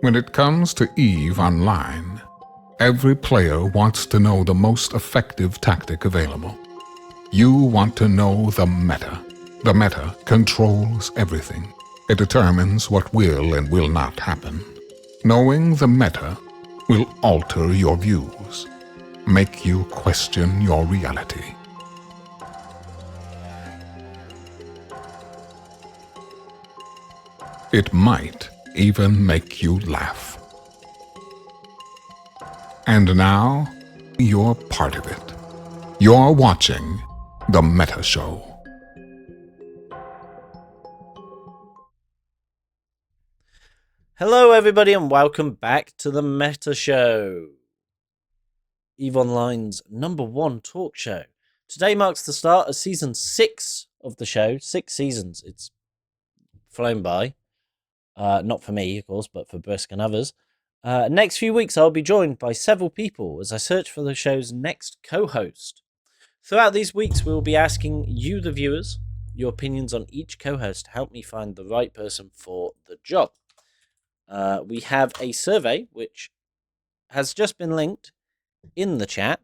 When it comes to EVE Online, every player wants to know the most effective tactic available. You want to know the meta. The meta controls everything. It determines what will and will not happen. Knowing the meta will alter your views, make you question your reality. It might even make you laugh. And now, you're part of it. You're watching The Meta Show. Hello everybody and welcome back to The Meta Show, EVE Online's #1 talk show. Today marks the start of Season 6 of the show. 6 seasons. It's flown by. Not for me, of course, but for Brisk and others. Next few weeks I'll be joined by several people as I search for the show's next co-host. Throughout these weeks we will be asking you, the viewers, your opinions on each co-host to help me find the right person for the job. We have a survey which has just been linked in the chat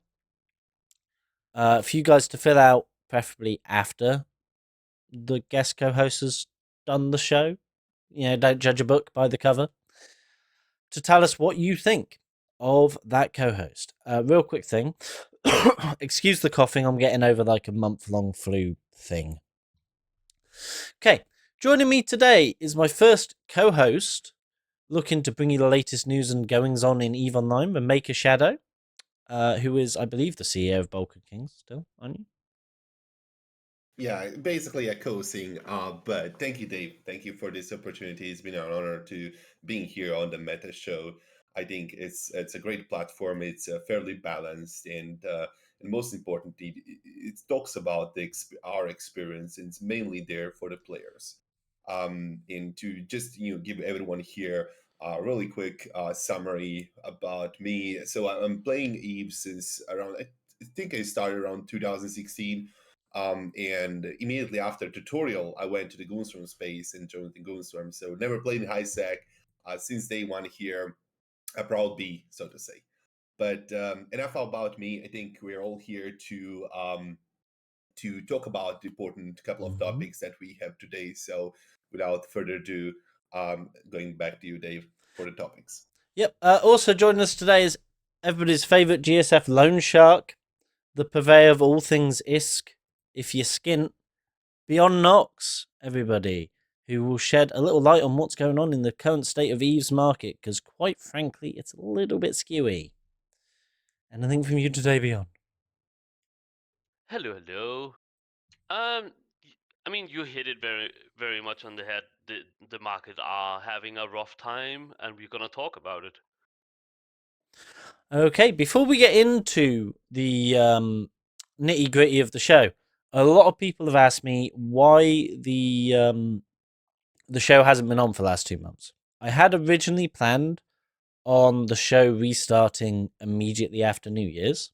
for you guys to fill out, preferably after the guest co-host has done the show. You know, don't judge a book by the cover. To tell us what you think of that co-host. Real quick thing. Excuse the coughing. I'm getting over like a month-long flu thing. Okay. Joining me today is my first co-host, looking to bring you the latest news and goings-on in EVE Online, the Maker Shadow, who is, I believe, the CEO of Balkan Kings still, aren't you? Yeah, basically echoing, but thank you, Dave. Thank you for this opportunity. It's been an honor to being here on the Meta Show. I think it's a great platform. It's fairly balanced, and most importantly, it talks about our experience. And it's mainly there for the players. And to just give everyone here a really quick summary about me. So I'm playing EVE since around. I think I started around 2016. And immediately after tutorial, I went to the Goonstorm space and joined the Goonstorm. So never played in high sec since day one here. A proud B, so to say. But enough about me. I think we're all here to talk about the important couple of topics that we have today. So without further ado, going back to you, Dave, for the topics. Yep. Also joining us today is everybody's favourite GSF loan shark, the purveyor of all things ISK. If you skint, Beyond Nox, everybody, who will shed a little light on what's going on in the current state of EVE's market, because quite frankly, it's a little bit skewy. Anything from you today, Beyond? Hello, hello. I mean, you hit it very, very much on the head. The market are having a rough time, and we're gonna talk about it. Okay, before we get into the nitty-gritty of the show, a lot of people have asked me why the show hasn't been on for the last 2 months. I had originally planned on the show restarting immediately after New Year's.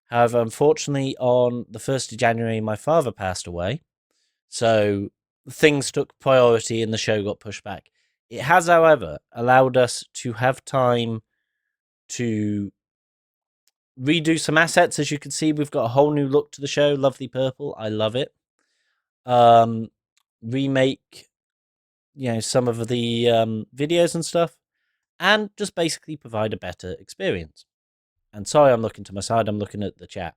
However, unfortunately, on the 1st of January, my father passed away. So things took priority and the show got pushed back. It has, however, allowed us to have time to redo some assets. As you can see, we've got a whole new look to the show. Lovely purple. I love it. Remake, some of the videos and stuff. And just basically provide a better experience. And sorry, I'm looking to my side. I'm looking at the chat.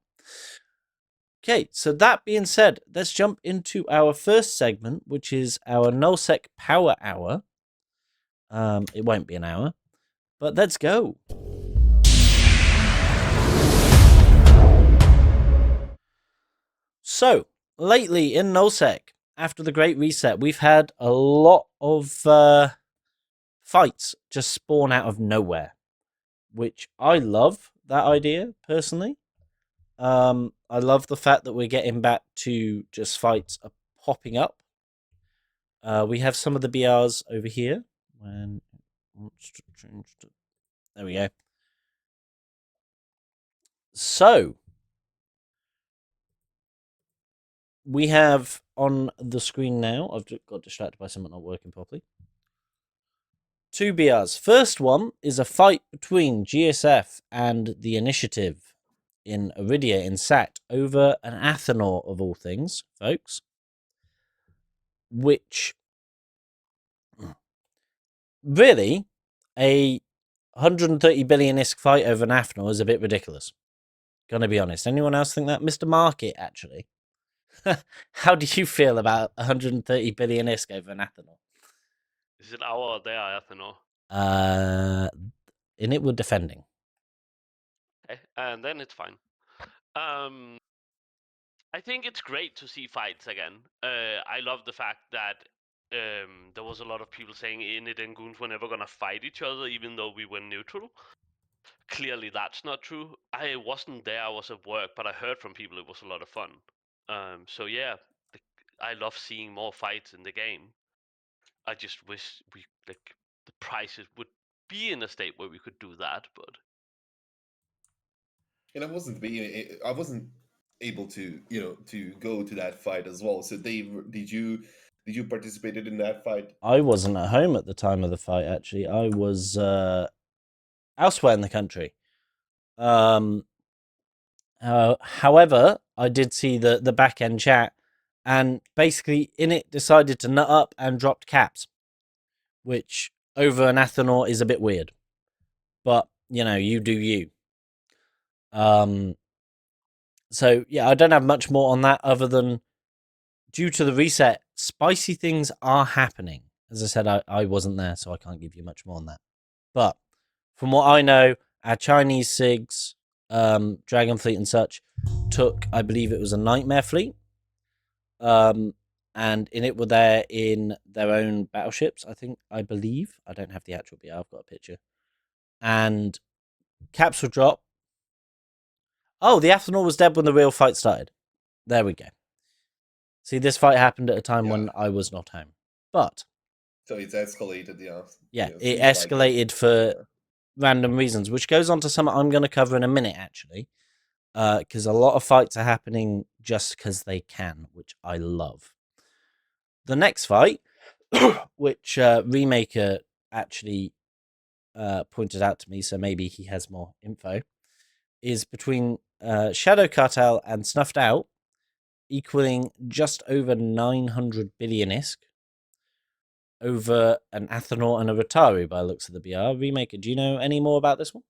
Okay, so that being said, let's jump into our first segment, which is our Nullsec Power Hour. It won't be an hour, but let's go. So, lately in Nullsec, after the Great Reset, we've had a lot of fights just spawn out of nowhere, which I love that idea, personally. I love the fact that we're getting back to just fights popping up. We have some of the BRs over here. There we go. So, we have on the screen now, I've got distracted by something not working properly. Two BRs. First one is a fight between GSF and the Initiative in Iridia in Sact over an Athanor of all things, folks. Which really, a 130 billion ISK fight over an Athanor is a bit ridiculous. Gonna be honest. Anyone else think that? Mr. Market, actually. How do you feel about 130 billion ISK over an Athanor? Is it our or their Athanor? In it, we're defending. Okay, and then it's fine. I think it's great to see fights again. I love the fact that there was a lot of people saying Init and Goons were never gonna fight each other, even though we were neutral. Clearly, that's not true. I wasn't there; I was at work, but I heard from people it was a lot of fun. So yeah, I love seeing more fights in the game. I just wish we the prices would be in a state where we could do that, but. And I wasn't able to to go to that fight as well. So Dave, did you participated in that fight? I wasn't at home at the time of the fight, actually. I was elsewhere in the country. However, I did see the back end chat, and basically Init decided to nut up and dropped caps, which over an Athanor is a bit weird. But you do you. So yeah, I don't have much more on that other than due to the reset, spicy things are happening. As I said, I wasn't there, so I can't give you much more on that. But from what I know, our Chinese SIGs, Dragon Fleet and such, took, I believe it was a Nightmare Fleet. And in it were there in their own battleships, I believe. I don't have the actual BR, I've got a picture. And caps were dropped. Oh, the Athanor was dead when the real fight started. There we go. See, this fight happened at a time when I was not home. But so it's escalated, yeah. Yeah, it escalated for random reasons, which goes on to something I'm going to cover in a minute, actually. Because a lot of fights are happening just because they can, which I love. The next fight, which Remaker actually pointed out to me, so maybe he has more info, is between Shadow Cartel and Snuffed Out, equaling just over 900 billion ISK over an Athanor and a Rataru by the looks of the BR. Remaker, do you know any more about this one?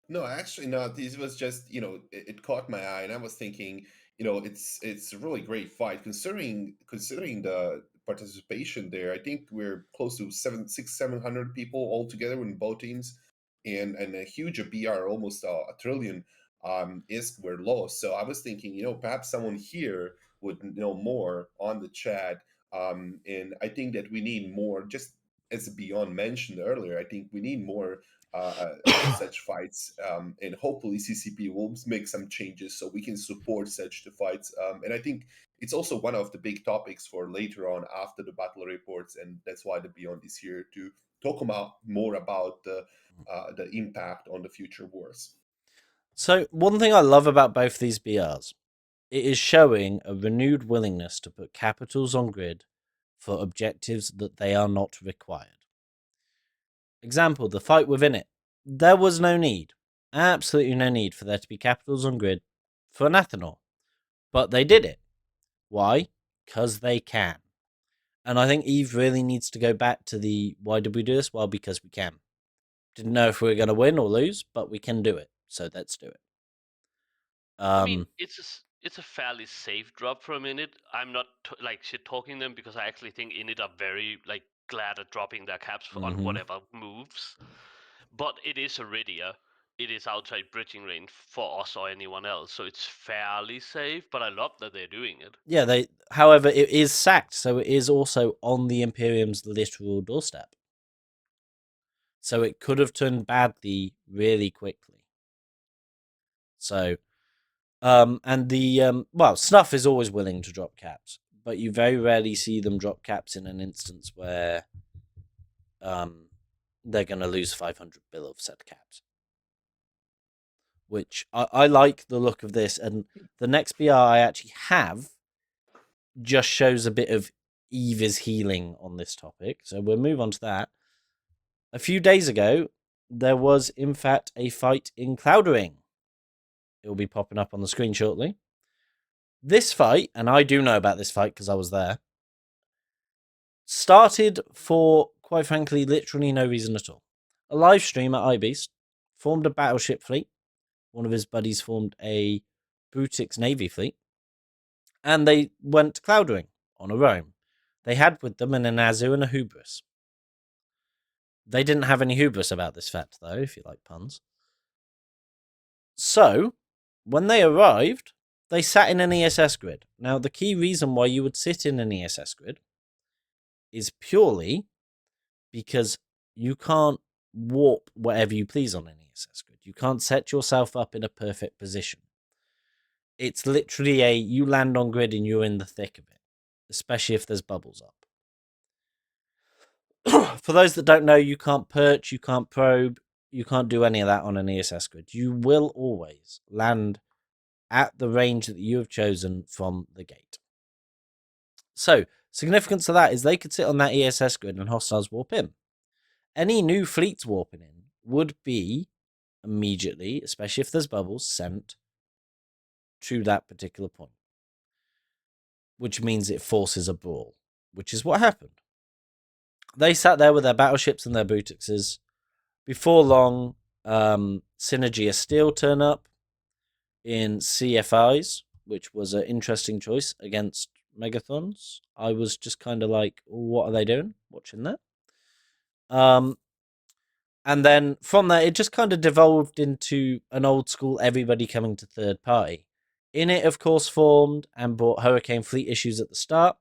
No, actually not. This was just, it caught my eye, and I was thinking, it's a really great fight considering the participation there. I think we're close to 700 people all together in both teams, and a huge BR, almost a trillion ISK were lost. So I was thinking, perhaps someone here would know more on the chat. And I think that we need more, just as Beyond mentioned earlier, I think we need more such fights, and hopefully CCP will make some changes so we can support such the fights. And I think it's also one of the big topics for later on after the battle reports, and that's why the Beyond is here to talk more about the impact on the future wars. So one thing I love about both these BRs, it is showing a renewed willingness to put capitals on grid for objectives that they are not required. Example, the fight within it. There was no need, absolutely no need for there to be capitals on grid for an Athanor. But they did it. Why? Because they can. And I think Eve really needs to go back to the why did we do this? Well, because we can. Didn't know if we were going to win or lose, but we can do it. So let's do it. I mean, it's a fairly safe drop for a minute. I'm not shit talking them because I actually think Init are very glad at dropping their caps on whatever moves. But it is Iridia. It is outside bridging range for us or anyone else, so it's fairly safe. But I love that they're doing it. Yeah, however, it is sacked, so it is also on the Imperium's literal doorstep. So it could have turned badly really quickly. So, and the Snuff is always willing to drop caps, but you very rarely see them drop caps in an instance where they're going to lose 500 bill of set caps. Which I like the look of this, and the next BR I actually have just shows a bit of Eve is healing on this topic, so we'll move on to that. A few days ago, there was in fact a fight in Cloudering. It will be popping up on the screen shortly. This fight, and I do know about this fight because I was there, started for, quite frankly, literally no reason at all. A live stream at iBeast formed a battleship fleet. One of his buddies formed a Brutix Navy fleet. And they went to Cloudering on a roam. They had with them an Inazu and a Hubris. They didn't have any hubris about this fact, though, if you like puns. So, when they arrived, they sat in an ESS grid. Now, the key reason why you would sit in an ESS grid is purely because you can't warp whatever you please on an ESS grid. You can't set yourself up in a perfect position. It's literally you land on grid and you're in the thick of it, especially if there's bubbles up. For those that don't know, you can't perch, you can't probe, you can't do any of that on an ESS grid. You will always land at the range that you have chosen from the gate. So, significance of that is they could sit on that ESS grid and hostiles warp in. Any new fleets warping in would be immediately, especially if there's bubbles, sent to that particular point, which means it forces a brawl, which is what happened. They sat there with their battleships and their Brutixes. Before long, Synergy of Steel turn up in CFIs, which was an interesting choice against Megathons. I was just kind of like, what are they doing? Watching that. And then from there, it just kind of devolved into an old school everybody coming to third party. In it, of course, formed and brought Hurricane Fleet issues at the start.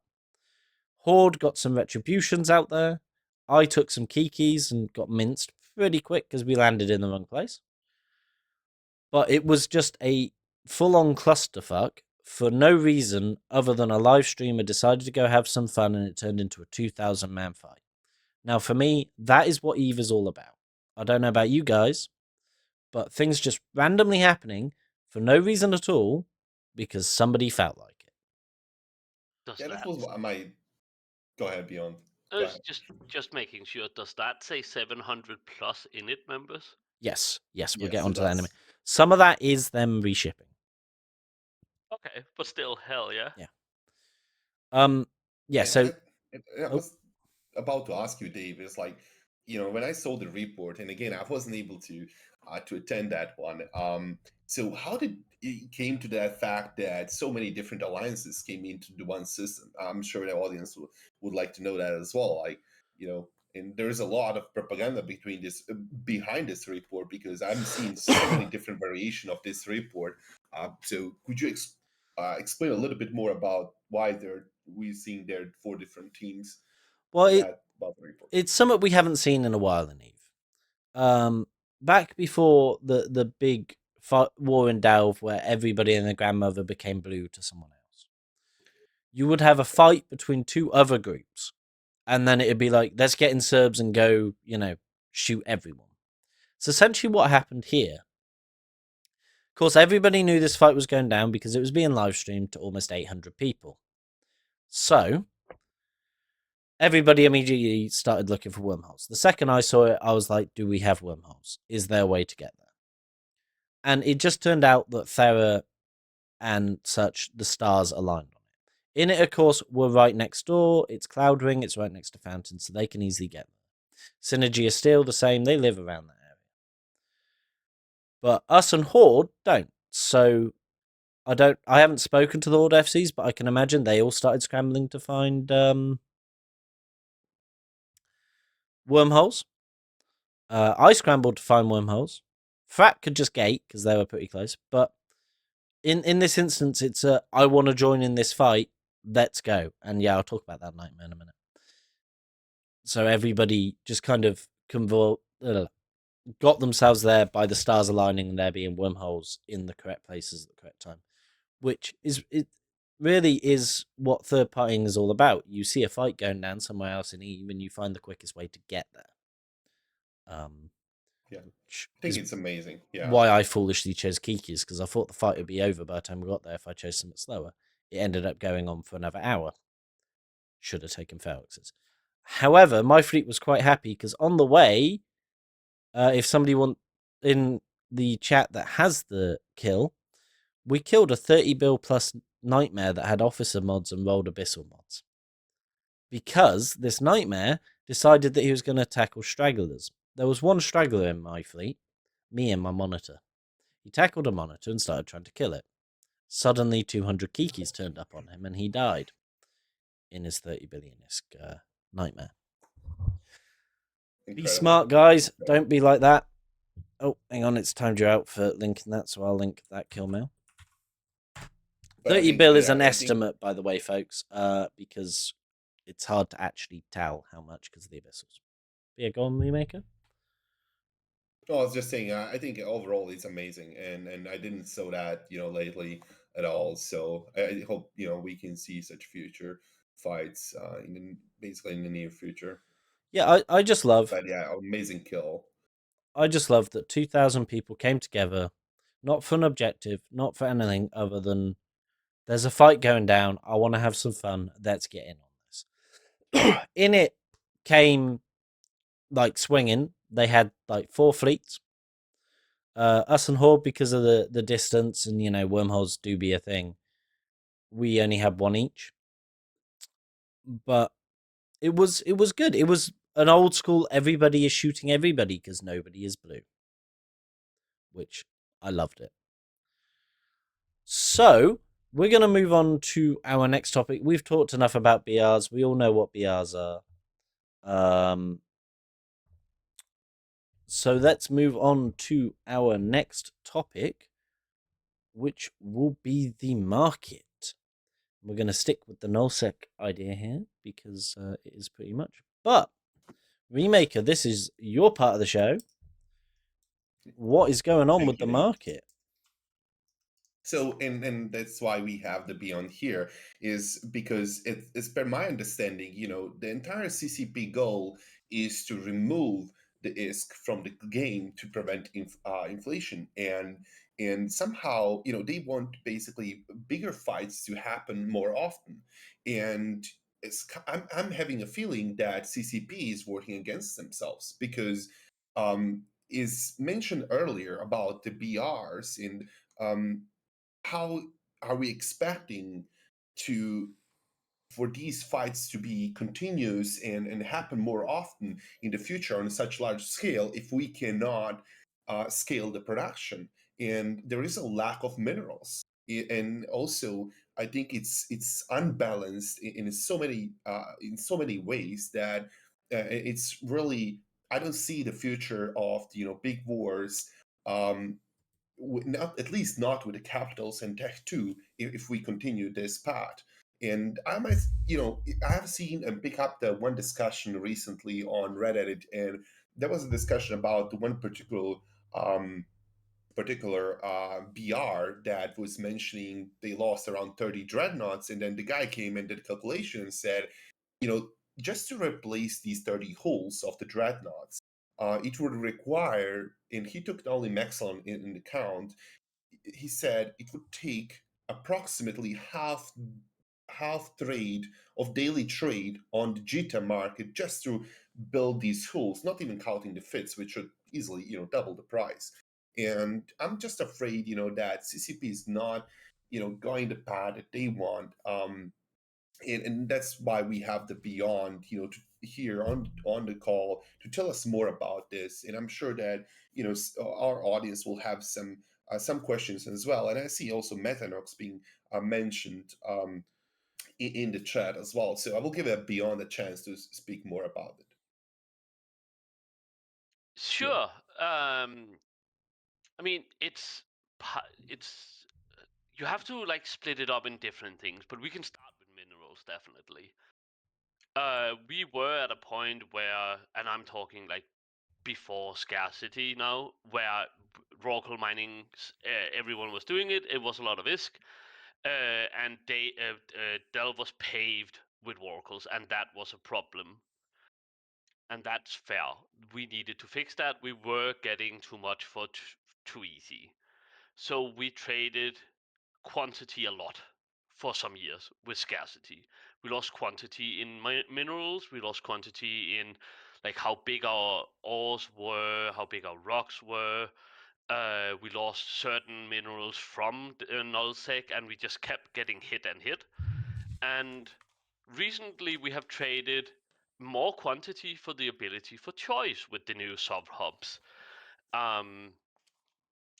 Horde got some retributions out there. I took some kikis and got minced pretty quick because we landed in the wrong place. But it was just a full-on clusterfuck for no reason other than a live streamer decided to go have some fun and it turned into a 2,000-man fight. Now, for me, that is what EVE is all about. I don't know about you guys, but things just randomly happening for no reason at all because somebody felt like it. Yeah, that was my... Go ahead, Beyond. I was just making sure. Does that say 700 plus init members? Yes, we'll Yes, get it onto that in a does. minute. Some of that is them reshipping. Okay, but still, hell yeah. Yeah. And So I was about to ask you, Dave, is like, when I saw the report, and again, I wasn't able to attend that one. So how did it came to that fact that so many different alliances came into the one system? I'm sure the audience would like to know that as well. Like, and there's a lot of propaganda behind this report because I'm seeing so many different variation of this report. So could you explain a little bit more about why we're seeing there 4 different teams? well, About the report. it's something we haven't seen in a while in EVE. Back before the big war in Delve where everybody and their grandmother became blue to someone else, you would have a fight between 2 other groups, and then it'd be like, let's get in Serbs and go, shoot everyone. So essentially what happened here, of course, everybody knew this fight was going down because it was being live streamed to almost 800 people. So everybody immediately started looking for wormholes. The second I saw it, I was like, do we have wormholes? Is there a way to get there? And it just turned out that Thera and such, the stars aligned on it. In it, of course, we're right next door. It's Cloud Ring. It's right next to Fountain, so they can easily get there. Synergy is still the same. They live around that area. But us and Horde don't. So I haven't spoken to the Horde FCs, but I can imagine they all started scrambling to find wormholes. I scrambled to find wormholes. Frat could just gate because they were pretty close. But in this instance, it's I want to join in this fight. Let's go. And yeah, I'll talk about that nightmare in a minute. So everybody just kind of got themselves there by the stars aligning and there being wormholes in the correct places at the correct time, which it really is what third partying is all about. You see a fight going down somewhere else in EVE and you find the quickest way to get there. Yeah, I think it's amazing. Yeah, why I foolishly chose Kiki's, because I thought the fight would be over by the time we got there if I chose something slower. It ended up going on for another hour. Should have taken Felix's. However, my fleet was quite happy because on the way, if somebody want in the chat that has the kill, we killed a 30 bill plus nightmare that had officer mods and rolled abyssal mods. Because this nightmare decided that he was going to tackle stragglers. There was one straggler in my fleet, me and my monitor. He tackled a monitor and started trying to kill it. Suddenly, 200 kikis turned up on him and he died in his 30 billion-esque nightmare. Be Incredible. smart, guys. Don't be like that. Oh, hang on. It's timed you out for linking that, so I'll link that kill mail. But I 30 think, bill is yeah, an I think- estimate, by the way, folks, because it's hard to actually tell how much because of the abyssals. But yeah, go on, Remaker. No, I was just saying, I think overall it's amazing, and I didn't saw that lately at all. So I hope we can see such future fights basically in the near future. Yeah, I just love. But yeah, amazing kill. I just love that 2,000 people came together, not for an objective, not for anything other than there's a fight going down. I want to have some fun. Let's get in on this. In it came like swinging. They had like 4 fleets. Us and Horde, because of the distance and wormholes do be a thing. We only had 1 each, but it was good. It was an old school. Everybody is shooting everybody because nobody is blue, which I loved it. So we're going to move on to our next topic. We've talked enough about BRs. We all know what BRs are. So let's move on to our next topic, which will be the market. We're going to stick with the Nullsec idea here because it is pretty much. But, Remaker, this is your part of the show. What is going on Thank with the you. market? So, and that's why we have the Beyond here, is because it's per my understanding, the entire CCP goal is to remove the ISK from the game to prevent inflation, and somehow, they want basically bigger fights to happen more often, and I'm having a feeling that CCP is working against themselves because is mentioned earlier about the BRs and how are we expecting to for these fights to be continuous and happen more often in the future on such large scale if we cannot scale the production, and there is a lack of minerals. And also I think it's unbalanced in so many ways that it's really, I don't see the future of big wars, um, not, at least not with the capitals and tech too, if we continue this path. And I might, I have seen and pick up the one discussion recently on Reddit, and there was a discussion about the one um, particular BR that was mentioning they lost around 30 dreadnoughts, and then the guy came and did a calculation and said, just to replace these 30 hulls of the dreadnoughts, it would require, and he took only Maxon in account, he said it would take approximately half trade of daily trade on the Jita market just to build these hulls, not even counting the fits, which should easily, double the price. And I'm just afraid, that CCP is not, going the path that they want. And that's why we have the Beyond, here on the call to tell us more about this. And I'm sure that our audience will have some questions as well. And I see also Metanox being mentioned in the chat as well. So I will give Beyond a chance to speak more about it. Sure. I mean, it's you have to like split it up in different things, but we can start with minerals definitely. We were at a point where, and I'm talking like before scarcity now, where raw coal mining, everyone was doing it. It was a lot of ISK, and Dell was paved with oracles, and that was a problem. And that's fair. We needed to fix that. We were getting too much for too easy. So we traded quantity a lot for some years with scarcity. We lost quantity in minerals. We lost quantity in like how big our ores were, how big our rocks were. We lost certain minerals from Nullsec, and we just kept getting hit and hit. And recently, we have traded more quantity for the ability for choice with the new sub hubs.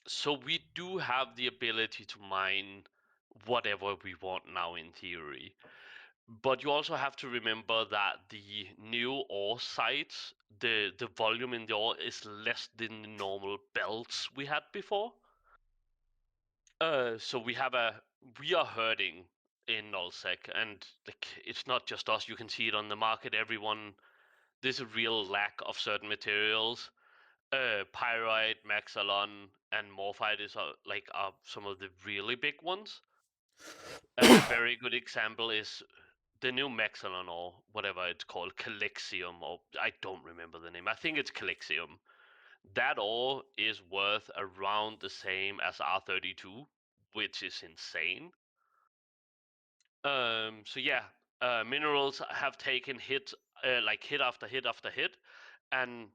So we do have the ability to mine whatever we want now in theory. But you also have to remember that the new ore sites, the volume in the ore is less than the normal belts we had before. So we are hurting in Nullsec, and like it's not just us. You can see it on the market. There's a real lack of certain materials. Pyrite, Maxalon, and Morphite are some of the really big ones. A very good example is the new Maxalon, or whatever it's called, Calixium, or I don't remember the name. I think it's Calixium. That ore is worth around the same as R32, which is insane. So yeah, minerals have taken hit after hit after hit, and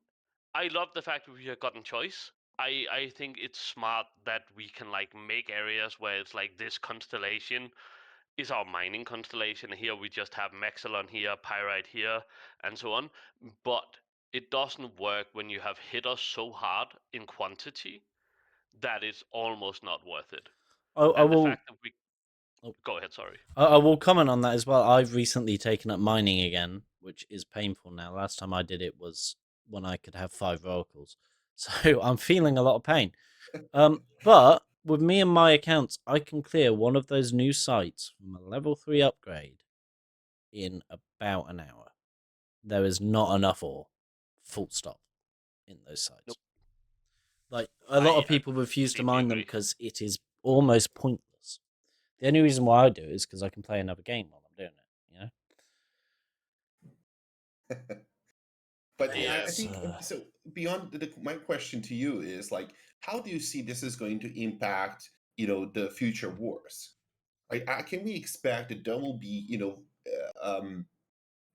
I love the fact that we have gotten choice. I think it's smart that we can like make areas where it's like this constellation is our mining constellation. Here we just have Maxalon here, Pyrite here, and so on. But it doesn't work when you have hit us so hard in quantity that it's almost not worth it. I And the will. fact that we go ahead, sorry. I will comment on that as well. I've recently taken up mining again, which is painful now. Last time I did it was when I could have 5 oracles, so I'm feeling a lot of pain. But with me and my accounts, I can clear one of those new sites from a level 3 upgrade in about an hour. There is not enough ore, full stop, in those sites. Nope. Like a lot of I people refuse to completely mine them agree. because it is almost pointless. The only reason why I do it is because I can play another game while I'm doing it. You know. But Yeah. I think so. Beyond my question to you is like, how do you see this is going to impact, the future wars? Can we expect that there will be,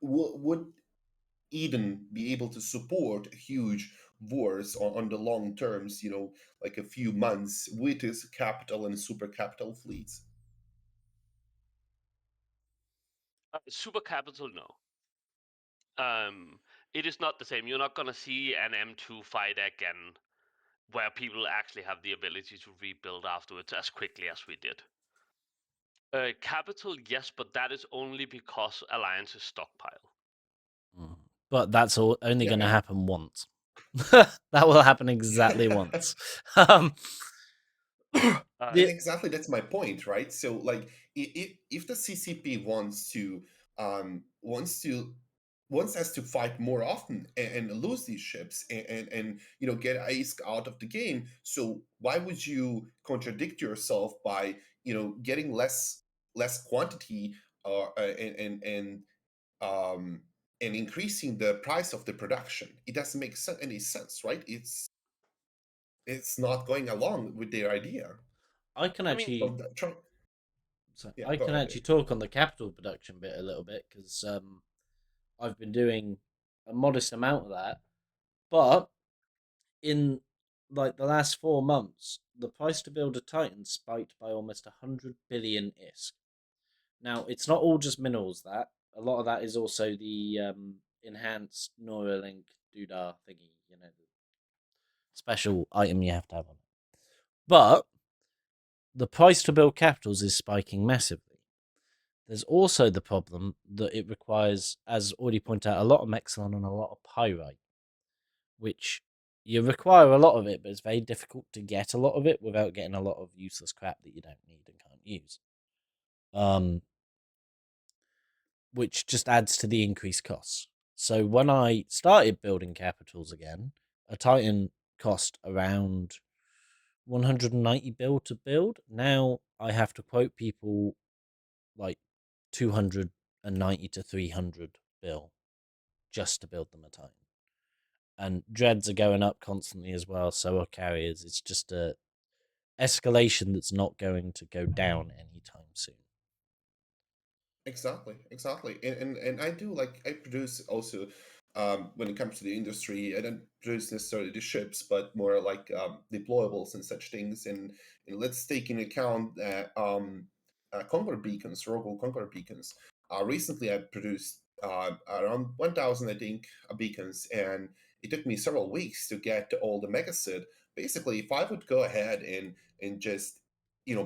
would Eden be able to support huge wars on the long terms, like a few months with its capital and super capital fleets? Super capital, no. It is not the same. You're not gonna see an M2 fight again, where people actually have the ability to rebuild afterwards as quickly as we did. Capital, yes, but that is only because alliances stockpile. But that's only Yeah, going to and happen once. That will happen exactly once. Um, and the, exactly that's my point, right? So like, if the CCP um wants to wants us to fight more often and lose these ships and get ICE out of the game, so why would you contradict yourself by getting less quantity and um and increasing the price of the production? It doesn't make any sense, right? It's not going along with their idea I can I mean, actually, of the, yeah, I go can ahead, actually Dave. talk on the capital production bit a little bit because I've been doing a modest amount of that. But in like the last 4 months, the price to build a Titan spiked by almost 100 billion ISK. Now, it's not all just minerals. That a lot of that is also the enhanced Neuralink doodah thingy. The special item you have to have on it. But the price to build capitals is spiking massively. There's also the problem that it requires, as already pointed out, a lot of Mexilon and a lot of Pyrite, which you require a lot of it, but it's very difficult to get a lot of it without getting a lot of useless crap that you don't need and can't use. Which just adds to the increased costs. So when I started building capitals again, a Titan cost around 190 bill to build. Now I have to quote people like 290 to 300 bill just to build them a Titan. And dreads are going up constantly as well, so are carriers. It's just a escalation that's not going to go down anytime soon. Exactly. And I do like I produce also when it comes to the industry, I don't produce necessarily the ships, but more like deployables and such things. And let's take into account that conquer beacons, Rogel conquer beacons. Recently, I produced around 1,000, I think, beacons, and it took me several weeks to get all the megasit. Basically, if I would go ahead and just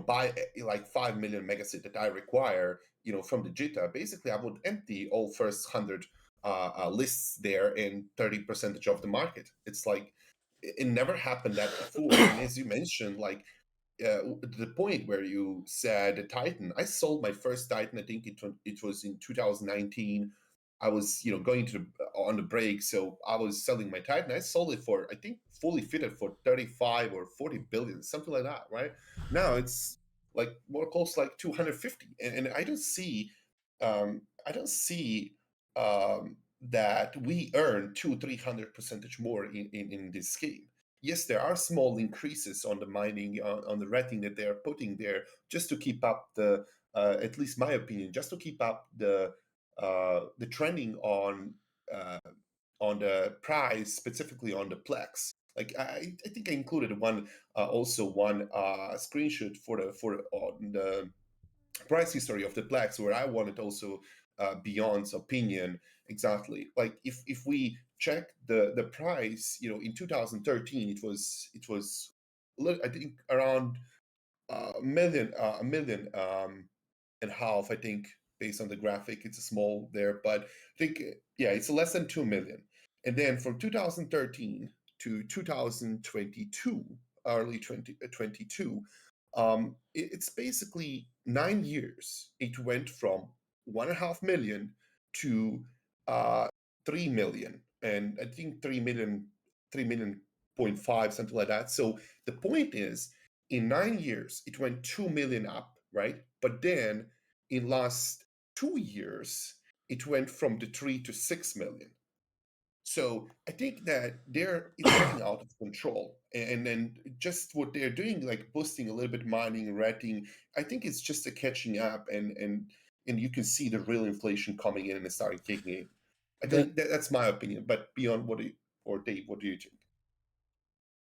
buy like 5 million megasit that I require from the JITA, basically I would empty all first 100 lists there in 30% of the market. It's like it never happened that before. And as you mentioned, like the point where you said a Titan, I sold my first Titan. I think it was in 2019. I was going to on the break, so I was selling my Titan. I sold it for, I think, fully fitted for 35 or 40 billion, something like that. Right now, it's like more close like 250, and I don't see that we earn 200-300% more in this game. Yes, there are small increases on the mining, on the rating that they are putting there, just to keep up at least my opinion, just to keep up the trending uh, on the price, specifically on the Plex. Like I think I included one screenshot for on the price history of the Plex, where I wanted also Beyond's opinion exactly. Like if we check the price, in 2013, it was I think around a million and a half, I think, based on the graphic. It's a small there, but I think yeah, it's less than 2 million. And then from 2013 to 2022, early 2022, it's basically 9 years. It went from 1.5 million to uh, 3 million, and I think 3 million, 3 million.5, something like that. So the point is, in 9 years, it went 2 million up, right? But then in last 2 years, it went from the 3 to 6 million. So I think that it's getting out of control, and then just what they're doing, like boosting a little bit mining, rating, I think it's just a catching up, and you can see the real inflation coming in and it starting kicking in. I The think that's my opinion. But beyond or Dave, what do you think?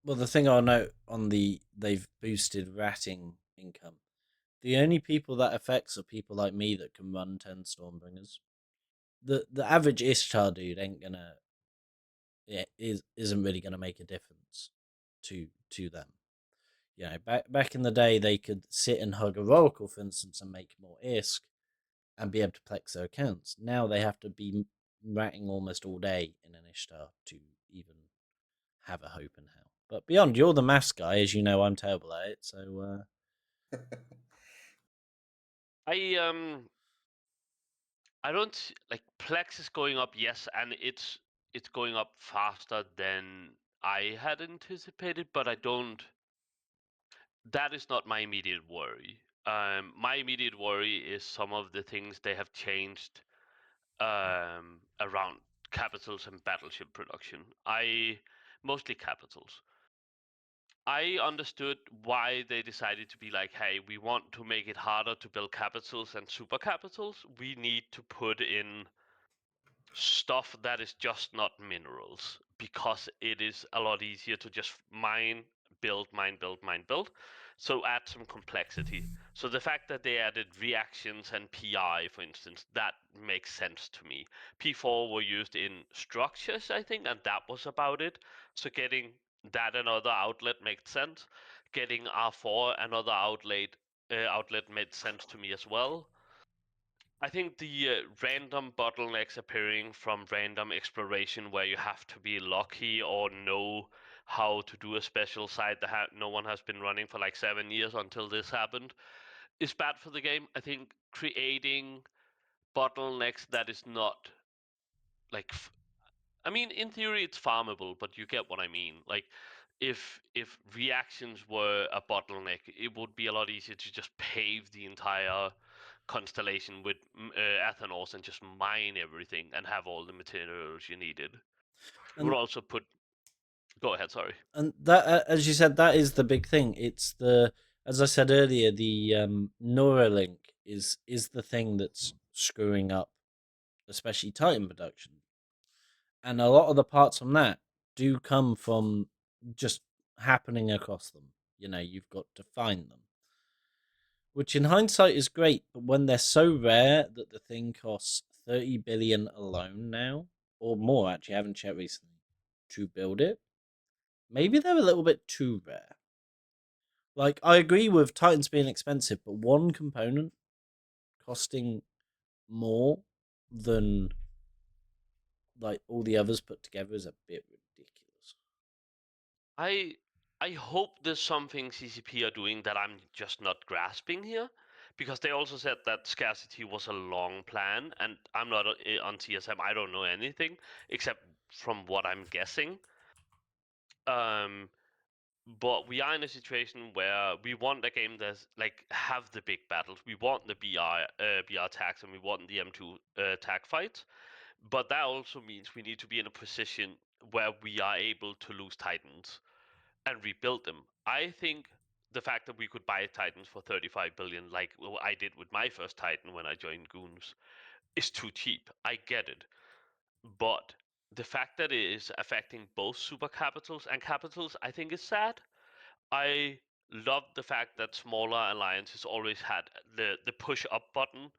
well, the thing I'll note on they've boosted ratting income. The only people that affects are people like me that can run 10 Stormbringers. The average Ishtar dude ain't gonna isn't really gonna make a difference to them. Back in the day, they could sit and hug a Oracle, for instance, and make more ISK and be able to plex their accounts. Now they have to be ratting almost all day in an Ishtar to even have a hope in hell. But Beyond, you're the mass guy, as you know. I'm terrible at it, so I don't like Plex is going up, yes, and it's going up faster than I had anticipated, but I don't. That is not my immediate worry. My immediate worry is some of the things they have changed around capitals and battleship production. Mostly capitals. I understood why they decided to be like, hey, we want to make it harder to build capitals and super capitals. We need to put in stuff that is just not minerals, because it is a lot easier to just mine, build, mine, build, mine, build. So add some complexity. So the fact that they added reactions and PI, for instance, that makes sense to me. P4 were used in structures, I think, and that was about it. So getting that another outlet made sense. Getting R4 another outlet made sense to me as well. I think the random bottlenecks appearing from random exploration, where you have to be lucky or know how to do a special site that no one has been running for like 7 years until this happened, is bad for the game. I think creating bottlenecks that is not like I mean, in theory, it's farmable, but you get what I mean. Like, if reactions were a bottleneck, it would be a lot easier to just pave the entire constellation with ethanol and just mine everything and have all the materials you needed. It would and also put. Go ahead. Sorry. and that, as you said, that is the big thing. It's the, as I said earlier, the Neuralink is the thing that's screwing up, especially Titan production. And a lot of the parts on that do come from just happening across them. You've got to find them. Which in hindsight is great, but when they're so rare that the thing costs 30 billion alone now, or more actually, I haven't checked recently, to build it, maybe they're a little bit too rare. Like, I agree with Titans being expensive, but one component costing more than like all the others put together is a bit ridiculous. I hope there's something CCP are doing that I'm just not grasping here, because they also said that scarcity was a long plan, and I'm not on TSM. I don't know anything except from what I'm guessing. But we are in a situation where we want a game that's like have the big battles. We want the BR tags, and we want the M2 tag fights. But that also means we need to be in a position where we are able to lose Titans and rebuild them. I think the fact that we could buy Titans for 35 billion, like I did with my first Titan when I joined Goons, is too cheap. I get it. But the fact that it is affecting both super capitals and capitals, I think is sad. I love the fact that smaller alliances always had the push up button,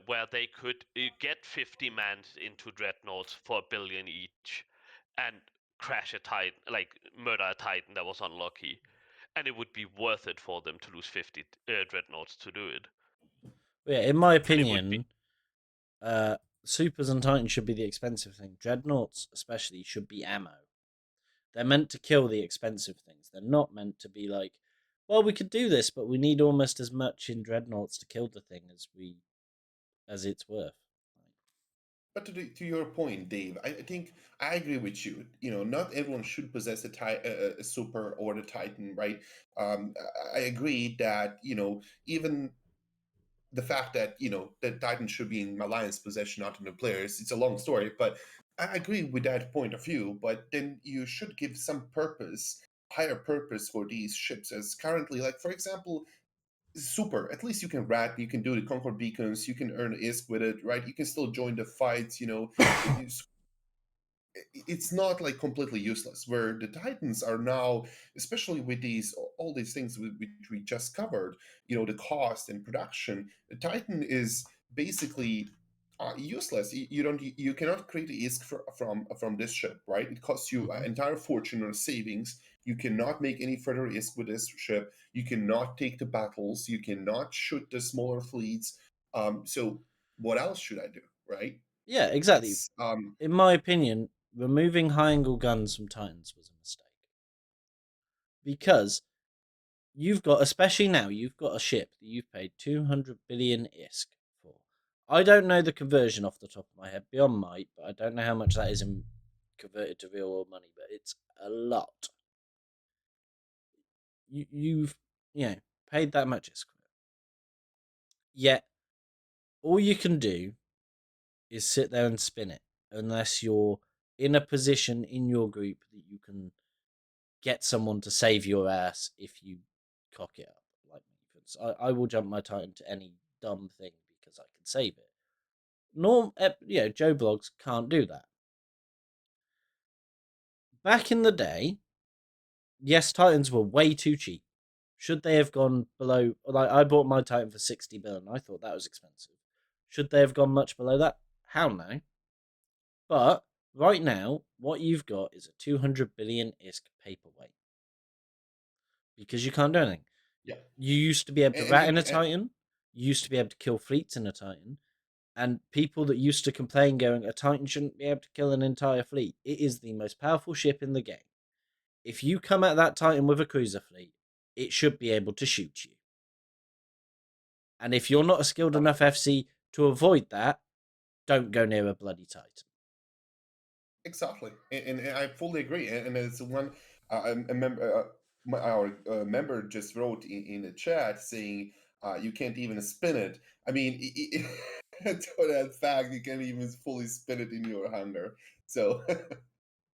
where they could get 50 man into dreadnoughts for a billion each, and crash a titan, like murder a titan that was unlucky, and it would be worth it for them to lose 50 dreadnoughts to do it. Yeah, in my And it would be opinion, supers and titans should be the expensive thing. Dreadnoughts, especially, should be ammo. They're meant to kill the expensive things. They're not meant to be like, well, we could do this, but we need almost as much in dreadnoughts to kill the thing as it's worth. But to your point, Dave, I think I agree with you. Not everyone should possess a super or the Titan, right? I agree that even the fact that that Titan should be in Alliance possession, not in the players. It's a long story, but I agree with that point of view. But then you should give some purpose, higher purpose for these ships. As currently, like for example, super. At least you can rat, you can do the Concord beacons, you can earn ISK with it, right? You can still join the fights. It's not like completely useless. Where the Titans are now, especially with these all these things which we just covered, the cost and production, the Titan is basically useless. You cannot create a ISK from this ship, right? It costs you an entire fortune or savings. You cannot make any further ISK with this ship. You cannot take the battles. You cannot shoot the smaller fleets. So what else should I do, right? Yeah, exactly. It's In my opinion, removing high angle guns from Titans was a mistake. Because especially now, you've got a ship that you've paid 200 billion ISK for. I don't know the conversion off the top of my head, beyond might, but I don't know how much that is converted to real world money, but it's a lot. You've paid that much ISK for it. Yet, all you can do is sit there and spin it, unless you're in a position in your group that you can get someone to save your ass if you cock it up. Like me, I will jump my Titan to any dumb thing because I can save it. Joe Blogs can't do that. Back in the day, yes, Titans were way too cheap. Should they have gone below? Like, I bought my Titan for 60 billion. I thought that was expensive. Should they have gone much below that? Hell no. But right now, what you've got is a 200 billion ISK paperweight. Because you can't do anything. yeah. You used to be able to And rat you in a can, Titan. You used to be able to kill fleets in a Titan. And people that used to complain going, a Titan shouldn't be able to kill an entire fleet. It is the most powerful ship in the game. If you come at that Titan with a cruiser fleet, it should be able to shoot you. And if you're not a skilled enough FC to avoid that, don't go near a bloody Titan. Exactly, and I fully agree. And it's one a member, our member just wrote in the chat saying you can't even spin it. I mean, to that fact, you can't even fully spin it in your hangar. So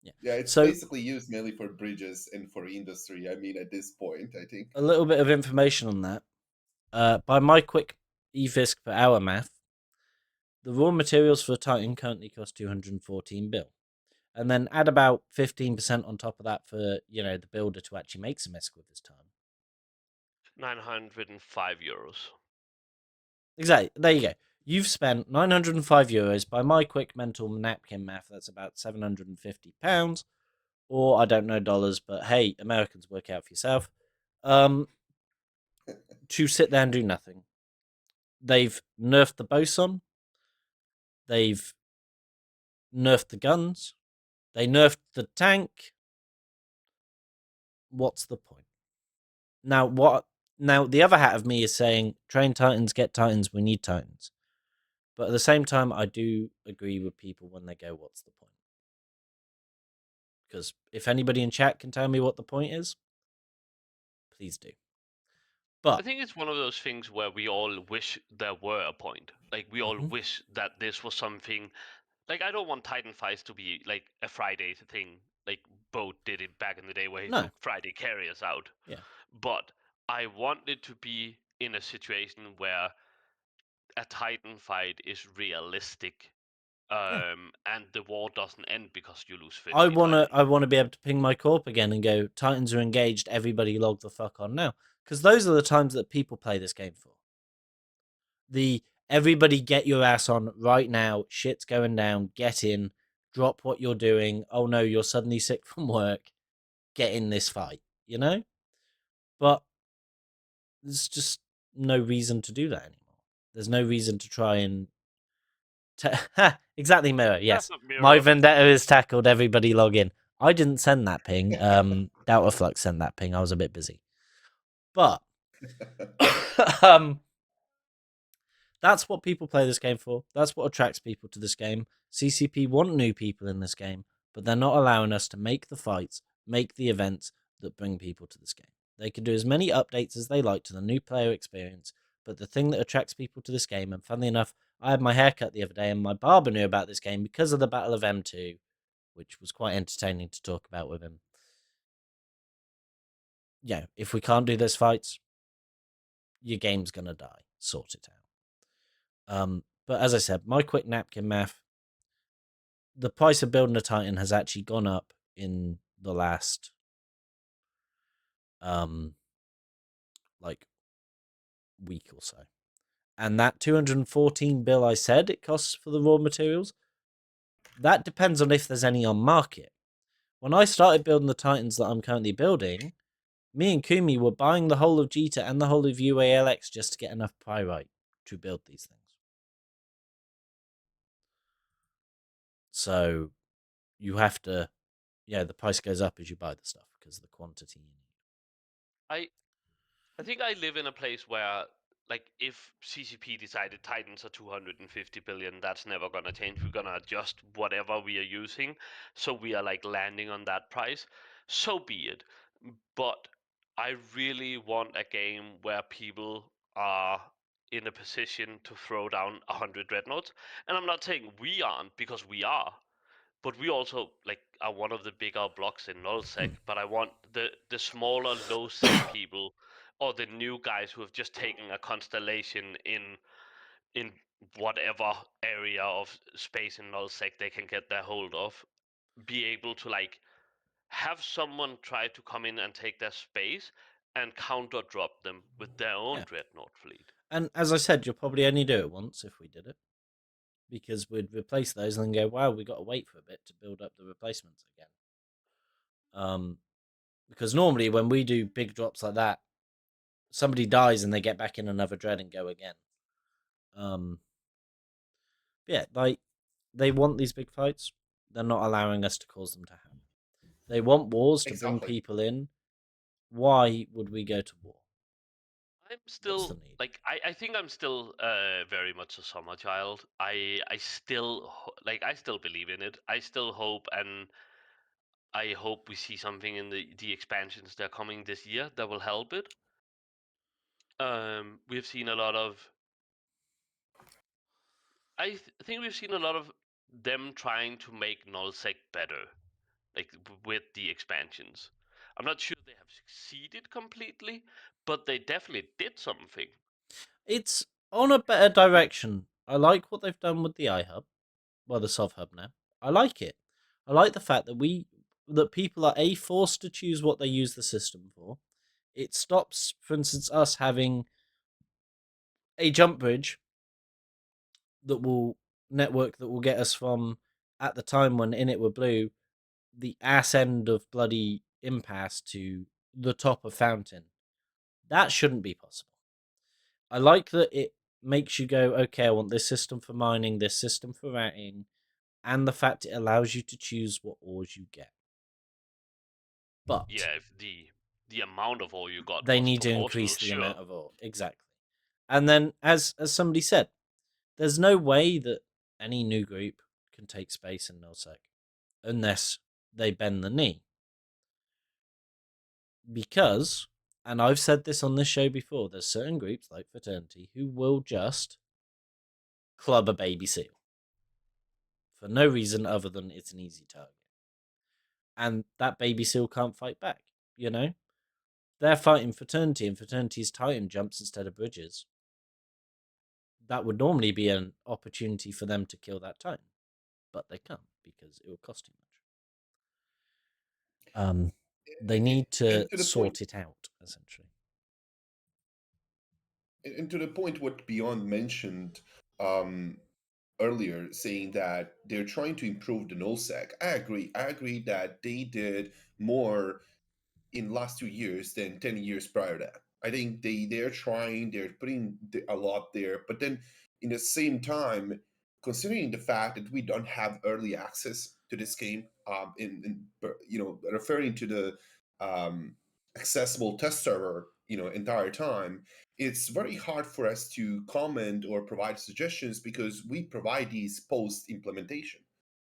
yeah, it's So basically used mainly for bridges and for industry. I mean, at this point, I think. a little bit of information on that. By my quick eFisk per hour math, The raw materials for a Titan currently cost 214 bill. And then add about 15% on top of that for, the builder to actually make some ISK with his time. 905 euros. Exactly. There you go. You've spent 905 euros. By my quick mental napkin math, that's about £750. Or I don't know dollars, but hey, Americans, work out for yourself. To sit there and do nothing. They've nerfed the boson. They've nerfed the guns. They nerfed the tank. What's the point? Now, the other hat of me is saying, train Titans, get Titans, we need Titans. But at the same time, I do agree with people when they go, what's the point? Because if anybody in chat can tell me what the point is, please do. But I think it's one of those things where we all wish there were a point. Like, we all wish that this was something. Like, I don't want Titan fights to be like a Friday thing, like Bo did it back in the day where he No. took Friday carriers out. Yeah. But I want it to be in a situation where a Titan fight is realistic, and the war doesn't end because you lose 50 I wanna Titans. be able to ping my corp again and go, Titans are engaged, everybody log the fuck on now. Because those are the times that people play this game for. The everybody get your ass on right now, shit's going down, get in, drop what you're doing. Oh no, you're suddenly sick from work. Get in this fight, But there's just no reason to do that anymore. There's no reason to try and exactly, Mirror. Yes, Mirror. my vendetta is tackled. Everybody log in. I didn't send that ping. Doubter Flux sent that ping. I was a bit busy, but that's what people play this game for. That's what attracts people to this game. CCP want new people in this game, but they're not allowing us to make the fights, make the events that bring people to this game. They can do as many updates as they like to the new player experience, but the thing that attracts people to this game, and funnily enough, I had my haircut the other day and my barber knew about this game because of the Battle of M2, which was quite entertaining to talk about with him. Yeah, if we can't do those fights, your game's gonna die. Sort it out. But as I said, my quick napkin math, the price of building a Titan has actually gone up in the last week or so. And that 214 bill I said it costs for the raw materials, that depends on if there's any on market. When I started building the Titans that I'm currently building, me and Kumi were buying the whole of Jita and the whole of UALX just to get enough pyrite to build these things. So you have to, the price goes up as you buy the stuff because of the quantity you need. I think I live in a place where, like, if CCP decided Titans are 250 billion, that's never gonna change. We're gonna adjust whatever we are using, so we are like landing on that price. So be it. But I really want a game where people are in a position to throw down 100 dreadnoughts, and I'm not saying we aren't, because we are. But we also like are one of the bigger blocks in Nullsec. But I want the smaller low sec people, or the new guys who have just taken a constellation in whatever area of space in Nullsec they can get their hold of, be able to like have someone try to come in and take their space and counter drop them with their own dreadnought fleet. And as I said, you'll probably only do it once if we did it, because we'd replace those and then go, wow, we got to wait for a bit to build up the replacements again. Because normally when we do big drops like that, somebody dies and they get back in another dread and go again. Yeah, like they want these big fights. They're not allowing us to cause them to happen. They want wars to bring people in. Why would we go to war? I'm still like I think I'm still very much a summer child. I still I still believe in it. I still hope, and I hope we see something in the expansions that are coming this year that will help it. We've seen a lot of. I think we've seen a lot of them trying to make Nullsec better, like with the expansions. I'm not sure they have succeeded completely, but they definitely did something. It's on a better direction, I like what they've done with the iHub, well, the Sov Hub now. I like it. I like the fact that people are forced to choose what they use the system for. It stops, for instance, us having a jump bridge that will get us from, at the time when In It Were Blue, the ass end of bloody Impasse to the top of Fountain. That shouldn't be possible. I like that it makes you go, okay, I want this system for mining, this system for routing, and the fact it allows you to choose what ores you get. But Yeah, if the amount of ore you got they was need to proportional, increase the sure. amount of ore. Exactly. And then, as somebody said, there's no way that any new group can take space in Nullsec unless they bend the knee. Because, and I've said this on this show before, there's certain groups like Fraternity who will just club a baby seal for no reason other than it's an easy target. And that baby seal can't fight back, you know? They're fighting Fraternity, and Fraternity's Titan jumps instead of bridges. That would normally be an opportunity for them to kill that Titan, but they can't because it would cost too much. They need to And to the point, sort it out, essentially. and to the point, what Beyond mentioned um, earlier, saying that they're trying to improve the nullsec. I agree. I agree that they did more in last 2 years than 10 years prior to that. I think they're trying, they're putting a lot there, but then in the same time, considering the fact that we don't have early access to this game, referring to the um, accessible test server, entire time, it's very hard for us to comment or provide suggestions because we provide these post implementation.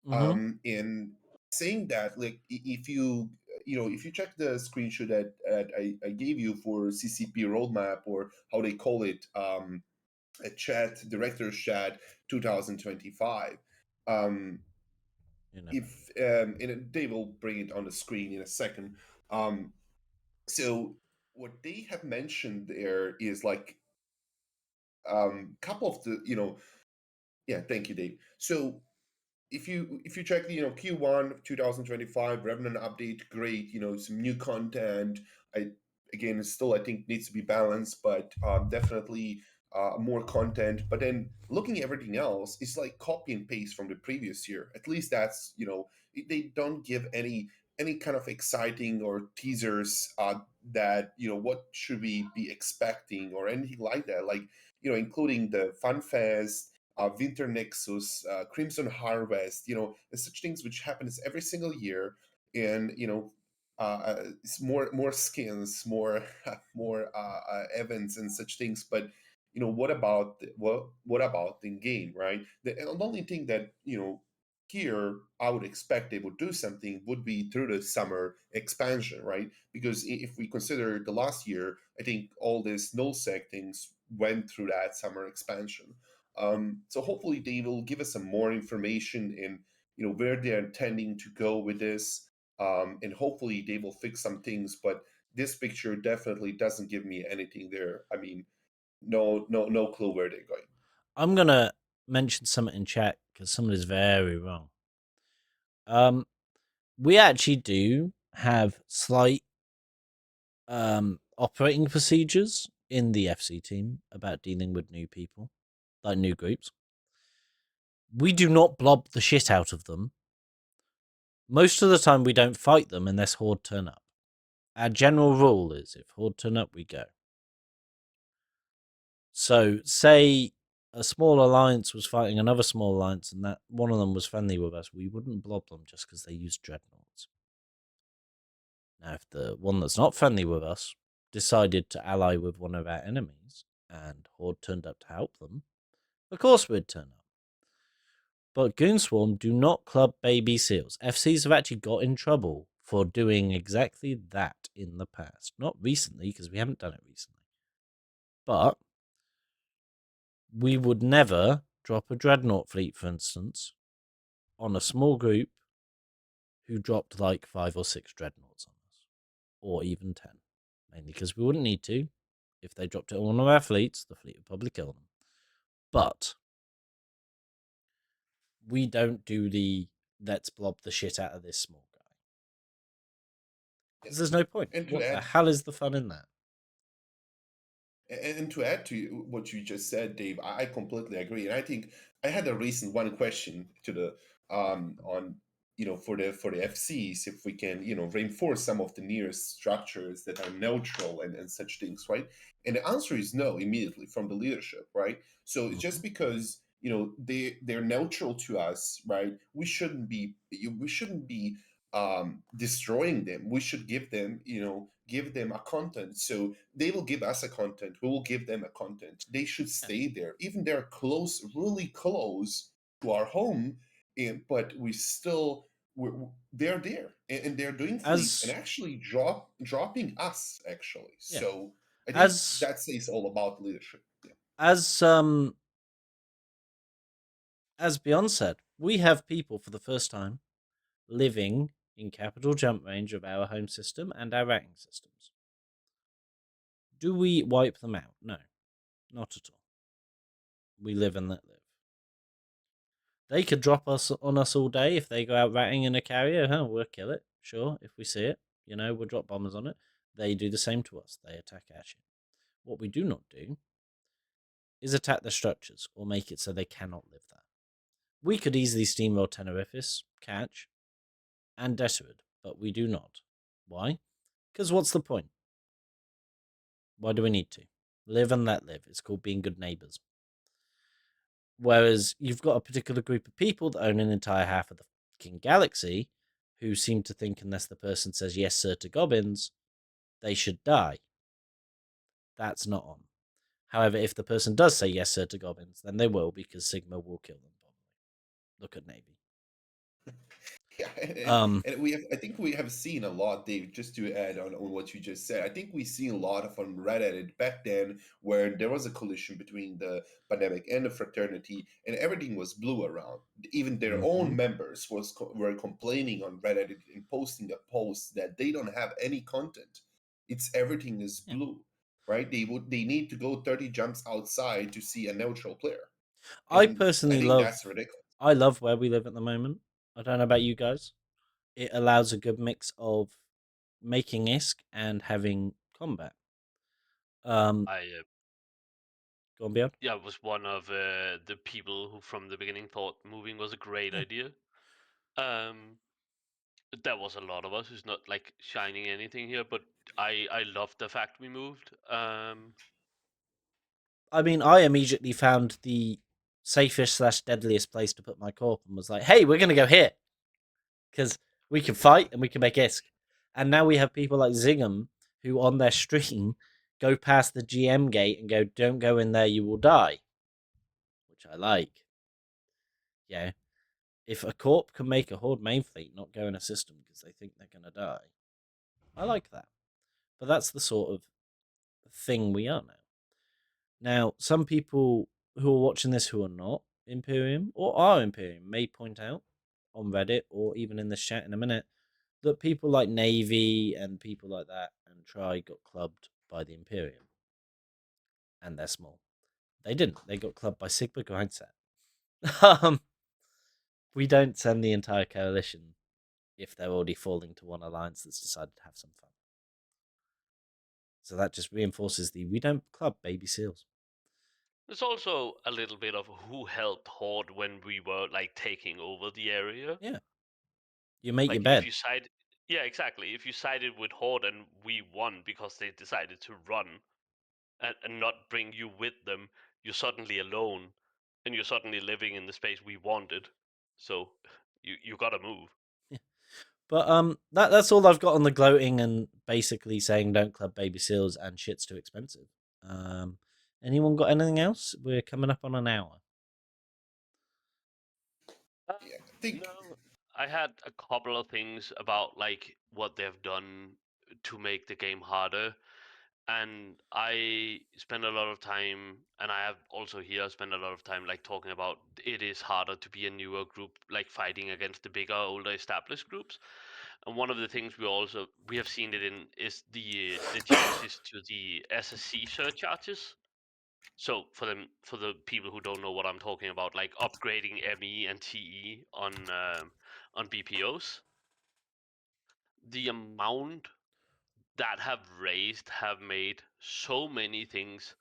Mm-hmm. In saying that, like if you check the screenshot that I gave you for CCP roadmap, or how they call it, a chat, director's chat 2025. You know. If and they will bring it on the screen in a second. So what they have mentioned there is like couple of the yeah, thank you, Dave. So if you check the Q1 2025 Revenant update, great, some new content. I Again, it's still, I think, needs to be balanced, but definitely more content. But then looking at everything else, it's like copy and paste from the previous year. At least that's, they don't give any kind of exciting or teasers that, what should we be expecting or anything like that, like, including the Fun Fest, Winter Nexus, Crimson Harvest, and such things which happens every single year. And it's more skins, more more events and such things. But what about what about the game, right? The only thing that here I would expect they would do something would be through the summer expansion, right? Because if we consider the last year, I think all these nullsec things went through that summer expansion. So hopefully they will give us some more information in where they're intending to go with this, and hopefully they will fix some things. But this picture definitely doesn't give me anything there. I mean, no clue where they're going. I'm going to mention something in chat because somebody's very wrong. We actually do have slight operating procedures in the FC team about dealing with new people, like new groups. We do not blob the shit out of them. Most of the time, we don't fight them unless Horde turn up. Our general rule is if Horde turn up, we go. So, say a small alliance was fighting another small alliance and that one of them was friendly with us, we wouldn't blob them just because they used dreadnoughts. Now, if the one that's not friendly with us decided to ally with one of our enemies and Horde turned up to help them, of course we'd turn up. But Goonswarm do not club baby seals. FCs have actually got in trouble for doing exactly that in the past. Not recently, because we haven't done it recently. But we would never drop a dreadnought fleet, for instance, on a small group who dropped like 5 or 6 dreadnoughts on us, or even 10. Mainly because we wouldn't need to. If they dropped it on one of our fleets, the fleet would probably kill them. But we don't do the let's blob the shit out of this small guy. Because there's no point. And to What the add hell is the fun in that? And to add to what you just said, Dave, I completely agree. And I think I had a recent one question to the on for the FCs, if we can reinforce some of the nearest structures that are neutral and such things, right? And the answer is no immediately from the leadership, right? So it's just because they're neutral to us, right? We shouldn't be destroying them. We should give them a content. So they will give us a content. We will give them a content. They should stay there, even they're close, really close to our home. But they're there, and they're doing fleets and As actually dropping us actually. yeah, So I think as that says all about leadership. Yeah. as as Beyond said, we have people for the first time living in capital jump range of our home system and our ranking systems. Do we wipe them out? No, not at all. We live and let live. They could drop us on us all day if they go out ratting in a carrier. We'll kill it, sure, if we see it. We'll drop bombers on it. They do the same to us. They attack our shit. What we do not do is attack the structures or make it so they cannot live there. We could easily steamroll Tenerifis, Catch, and Desirad, but we do not. Why? Because what's the point? Why do we need to? Live and let live. It's called being good neighbors. Whereas you've got a particular group of people that own an entire half of the fucking galaxy who seem to think unless the person says yes, sir, to goblins, they should die. That's not on. However, if the person does say yes, sir, to goblins, then they will, because Sigma will kill them, probably. Look at Navy. Yeah, and I think we have seen a lot, Dave, just to add on what you just said. I think we've seen a lot of on Reddit back then where there was a collision between the pandemic and the fraternity, and everything was blue around. Even their own members were complaining on Reddit and posting a post that they don't have any content. It's everything is blue, right? They need to go 30 jumps outside to see a neutral player. I And I personally think that's ridiculous. I love where we live at the moment. I don't know about you guys. It allows a good mix of making ISK and having combat. I Go on, Beyond. was one of the people who from the beginning thought moving was a great Yeah. idea. There was a lot of us who's not like shining anything here, but I loved the fact we moved. I mean, I immediately found the safest / deadliest place to put my corp and was like, hey, we're going to go here because we can fight and we can make ISK. And now we have people like Zingham who on their stream go past the GM gate and go, don't go in there, you will die. Which I like. Yeah. If a corp can make a horde main fleet not go in a system because they think they're going to die, I like that. But that's the sort of thing we are now. Now, some people who are watching this who are not Imperium or are Imperium may point out on Reddit or even in this chat in a minute that people like Navy and people like that and Try got clubbed by the Imperium. And they're small. They didn't. They got clubbed by Sigma Grindset. We don't send the entire coalition if they're already falling to one alliance that's decided to have some fun. So that just reinforces we don't club baby seals. There's also a little bit of who helped Horde when we were like taking over the area. Yeah. You make Like your bed. if you side, yeah, exactly. If you sided with Horde and we won because they decided to run and not bring you with them, you're suddenly alone, and you're suddenly living in the space we wanted. So you gotta move. Yeah. But that's all I've got on the gloating and basically saying don't club baby seals and shit's too expensive. Anyone got anything else? We're coming up on an hour. Yeah, I think No, I had a couple of things about like what they've done to make the game harder, and I spend a lot of time, and I have also here spent a lot of time like talking about it is harder to be a newer group, like fighting against the bigger, older, established groups. And one of the things we have seen it in is the changes to the SSC surcharges. So for the people who don't know what I'm talking about, like upgrading ME and TE on BPOs, the amount that have made so many things.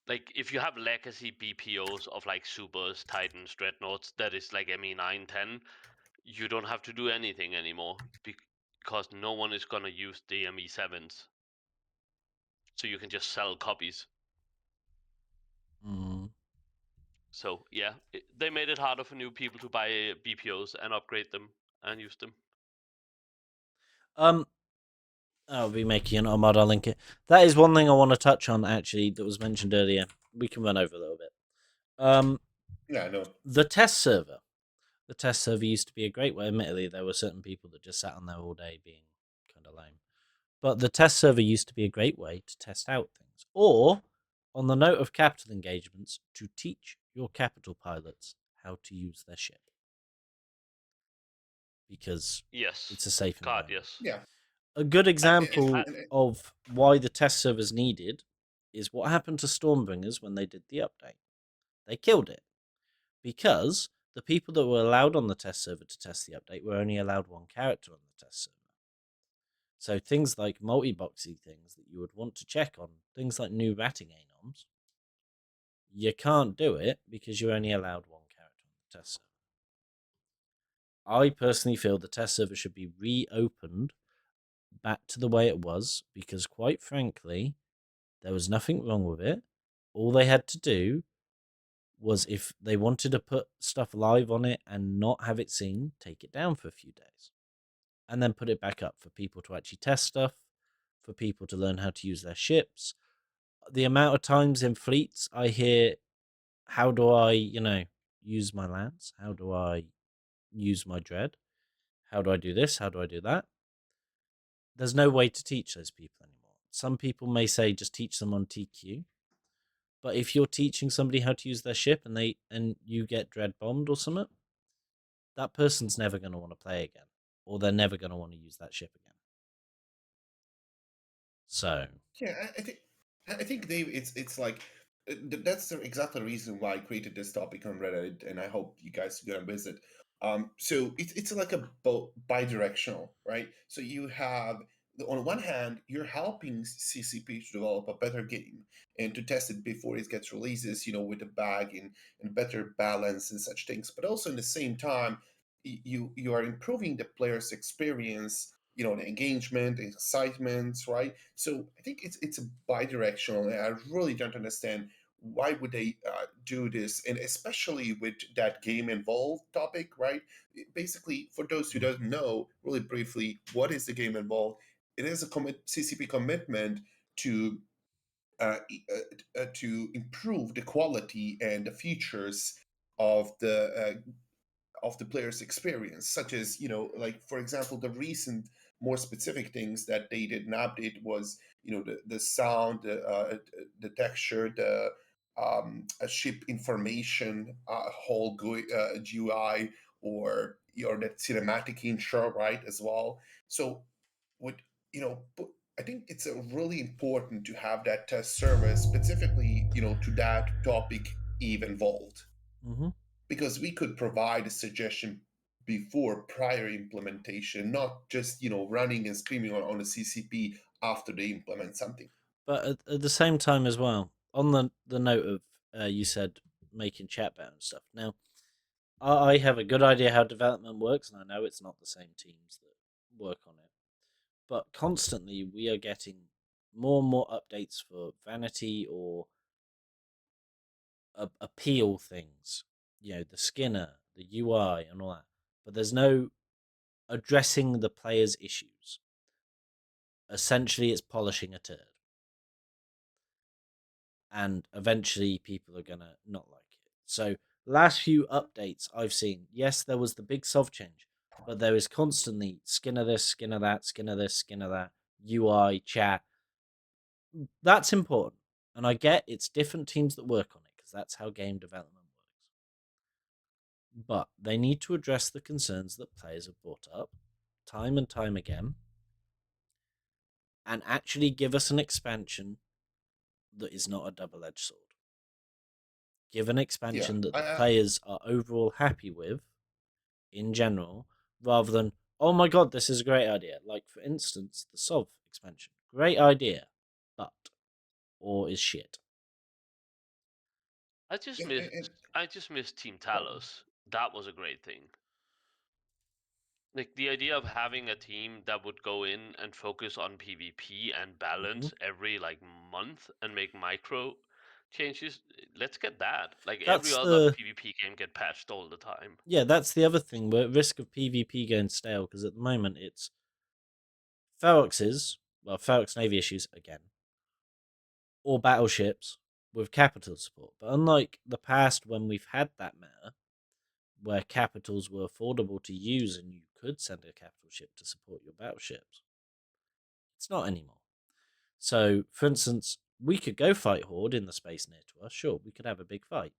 Like if you have legacy BPOs of like Supers, Titans, Dreadnoughts, that is like ME 9, 10, you don't have to do anything anymore because no one is gonna use the ME 7s. So you can just sell copies. Mm. So yeah, they made it harder for new people to buy BPOs and upgrade them and use them. I'll be making an mod. I'll link it. That is one thing I want to touch on actually that was mentioned earlier. We can run over a little bit. Yeah, no. The test server. The test server used to be a great way. Admittedly, there were certain people that just sat on there all day being kind of lame. But the test server used to be a great way to test out things. Or, on the note of capital engagements, to teach your capital pilots how to use their ship. Because Yes, it's a safe card. environment. Yes. Yeah. A good example And of why the test servers needed is what happened to Stormbringers when they did the update. They killed it because the people that were allowed on the test server to test the update were only allowed one character on the test server. So things like multi-boxy things that you would want to check on, things like new ratting anoms, you can't do it because you're only allowed one character on the test server. I personally feel the test server should be reopened back to the way it was because, quite frankly, there was nothing wrong with it. All they had to do was, if they wanted to put stuff live on it and not have it seen, take it down for a few days and then put it back up for people to actually test stuff, for people to learn how to use their ships. The amount of times in fleets I hear, how do I, use my lance? How do I use my dread? How do I do this? How do I do that? There's no way to teach those people anymore. Some people may say just teach them on TQ. But if you're teaching somebody how to use their ship and you get dread bombed or something, that person's never going to want to play again, or they're never going to want to use that ship again. So yeah, I think Dave, it's like that's the exact reason why I created this topic on Reddit, and I hope you guys are gonna visit. So it's like a bi-directional, right? So you have on one hand, you're helping CCP to develop a better game and to test it before it gets releases, with a bag and better balance and such things. But also in the same time, you are improving the player's experience, the engagement, the excitement, right? So I think it's a bi-directional, and I really don't understand why would they do this, and especially with that game involved topic, right? Basically, for those who don't know, really briefly, what is the game involved? It is a CCP commitment to to improve the quality and the features of the player's experience, such as, like for example, the recent more specific things that they did an update was, the sound, the texture, the ship information, whole GUI, or that cinematic intro, right, as well. So with I think it's really important to have that test service specifically, to that topic even involved, mhm. because we could provide a suggestion before prior implementation, not just running and screaming on a CCP after they implement something. But at the same time as well, on the note of you said making chat better and stuff. Now, I have a good idea how development works, and I know it's not the same teams that work on it. But constantly, we are getting more and more updates for vanity or appeal things. The Skinner, the UI, and all that. But there's no addressing the player's issues. Essentially, it's polishing a turd. And eventually, people are going to not like it. So, last few updates I've seen, yes, there was the big soft change, but there is constantly Skinner this, Skinner that, Skinner this, Skinner that, UI, chat. That's important. And I get it's different teams that work on it because that's how game development works. But they need to address the concerns that players have brought up time and time again and actually give us an expansion that is not a double-edged sword. Give an expansion that the I- players are overall happy with, in general, rather than, oh my god, this is a great idea. Like, for instance, the Sov expansion. Great idea, but or is shit. I just it- miss it- I just miss Team Talos. That was a great thing. Like the idea of having a team that would go in and focus on PvP and balance every like month and make micro changes. Let's get that. Like every That's other the PvP game get patched all the time. yeah, that's the other thing. We're at risk of PvP going stale because at the moment it's Ferox Navy issues again, or battleships with capital support. But unlike the past when we've had that meta, where capitals were affordable to use and you could send a capital ship to support your battleships, it's not anymore. So, for instance, we could go fight Horde in the space near to us. Sure, we could have a big fight.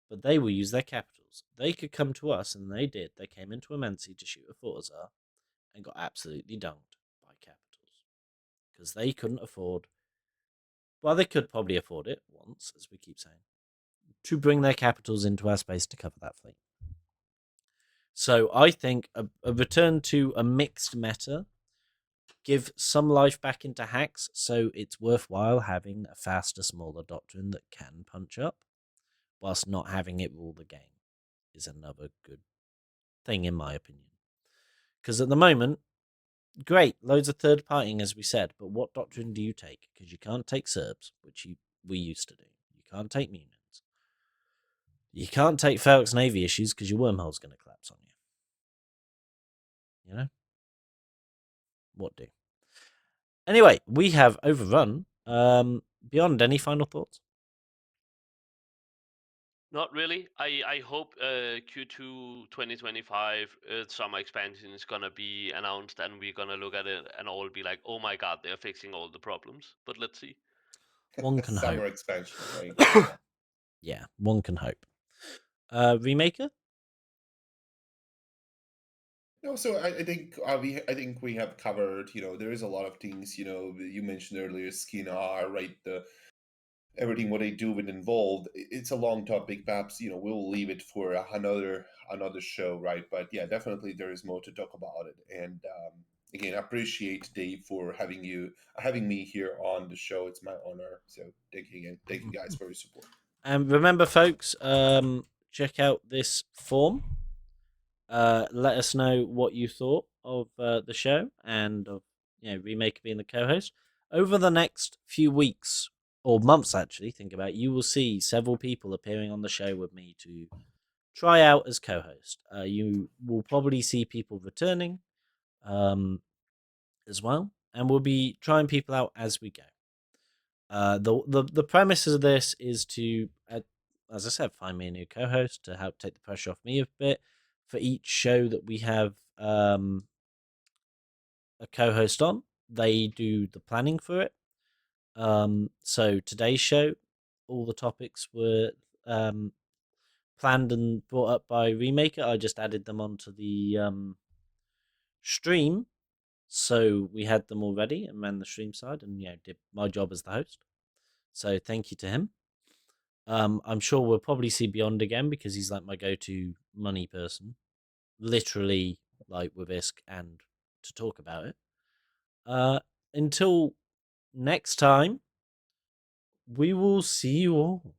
But they will use their capitals. They could come to us, and they did. They came into Amensi to shoot a Forza and got absolutely dunked by capitals. Because they couldn't afford... Well, they could probably afford it once, as we keep saying, to bring their capitals into our space to cover that fleet. So I think a return to a mixed meta, give some life back into hacks, so it's worthwhile having a faster, smaller doctrine that can punch up, whilst not having it rule the game, is another good thing, in my opinion. Because at the moment, great, loads of third partying, as we said, but what doctrine do you take? Because you can't take Serbs, which we used to do. You can't take Munions. You can't take Ferox Navy issues because your wormhole's going to collapse on you. You know? What do? Anyway, we have overrun. Beyond, any final thoughts? Not really. I hope Q2 2025 summer expansion is gonna be announced and we're gonna look at it and all be like, oh my god, they're fixing all the problems. But let's see. One can summer hope. expansion, right? Yeah, one can hope. Remaker? No, so I think I think we have covered. There is a lot of things. You mentioned earlier, skin R, right? Everything what they do with involved. It's a long topic. Perhaps we'll leave it for another show, right? But yeah, definitely there is more to talk about it. And again, I appreciate Dave for having me here on the show. It's my honor. So thank you again. Thank you guys for your support. And remember, folks, check out this form. Let us know what you thought of the show and of Remaker being the co-host. Over the next few weeks or months, actually, think about it, you will see several people appearing on the show with me to try out as co-host. You will probably see people returning as well, and we'll be trying people out as we go. The premise of this is to, as I said, find me a new co-host to help take the pressure off me a bit. For each show that we have a co-host on, they do the planning for it. So today's show, all the topics were planned and brought up by Remaker. I just added them onto the stream, so we had them already and ran the stream side, and did my job as the host. So thank you to him. I'm sure we'll probably see Beyond again because he's like my go-to money person, literally, like with ISK and to talk about it. Until next time, we will see you all.